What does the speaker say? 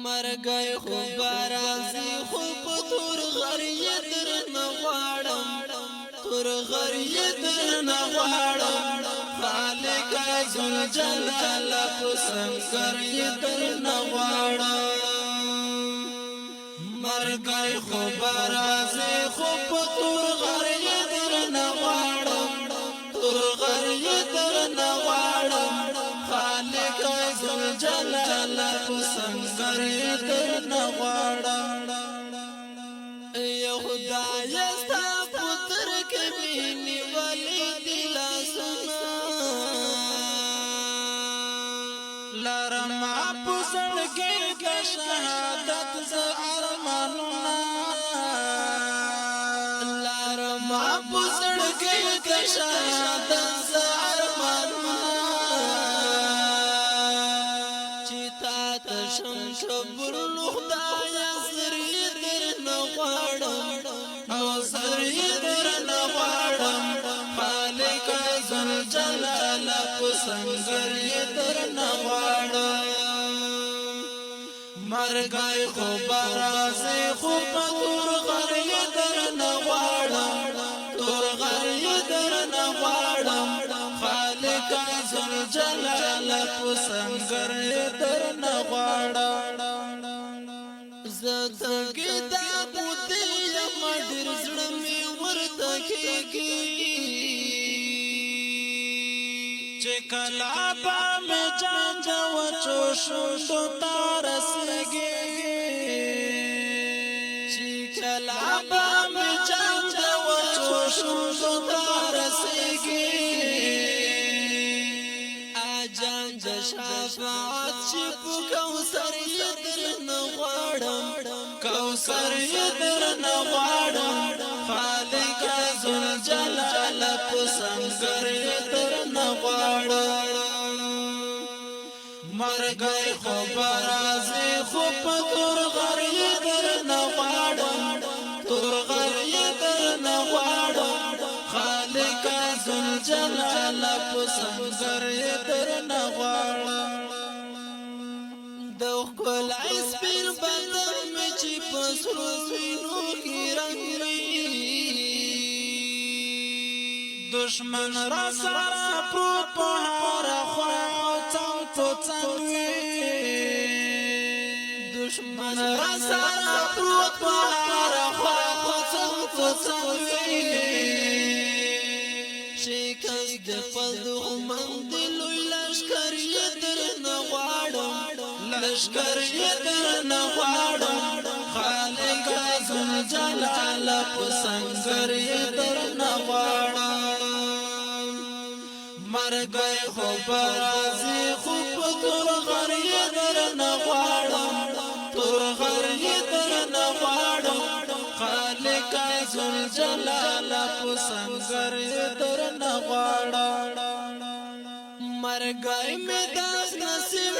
مرګي خو برازي خو په تور غریه در نه غواړم تور غریه در نه غواړم خالق ذل جلال په سنگر در نه غواړم مرګي خو برازي خو په تور غریه در نه غواړم تور غریه در نه غواړم خالق ذل جلال په سنگر در نه غواړم یا خدای ستا پتر کې مینې ولې دل سنا لرم اپسړ کې د شهادت ز ارمانونه لرم اپسړ کې د شهادت ز ارمانونه چې تا ته شم صبر نو خدای زری در نه غواړم او زری در نه غواړم خالق ذل جلال په سنگر در نه غواړم مرګي خو برازي خو په تور غریه در نه غواړم تور غریه در نه غواړم خالق ذل جلال په سنگر در نه غواړم زتګي دا بوتي مډر زړه می ورته کېږي چې کلا په مې جان جو چوشو تو تارسګي چې کلا په مې جان جو چوشو تو تارسګي اجان د شفاعت چې په کوثر در نه غواړم کوثر در نه غواړم خالق ذل جلال په سنگر در نه غواړم مرګي خو برازي خو په تور غریه در نه غواړم تور غریه در نه غواړم خالق ذل جلال په سنگر در نه غواړم د خپل اسپیر بدن می چې پسرو وینو کې رنگ دشمن را سره پروت په هر خوا څنګ تو څنګ دشمن را سره پروت په هر خوا څنګ تو څنګ شکست د فضو مند لوی لشکر در نه غواړم لشکر در نه غواړم خالق ذل جلال په سنگر در نه غواړم مرګي خو برازي خو په تور غریه در نه غواړم تور غریه در نه غواړم خالق ذل جلال په سنگر در نه غواړم مرګي مې داس نصیب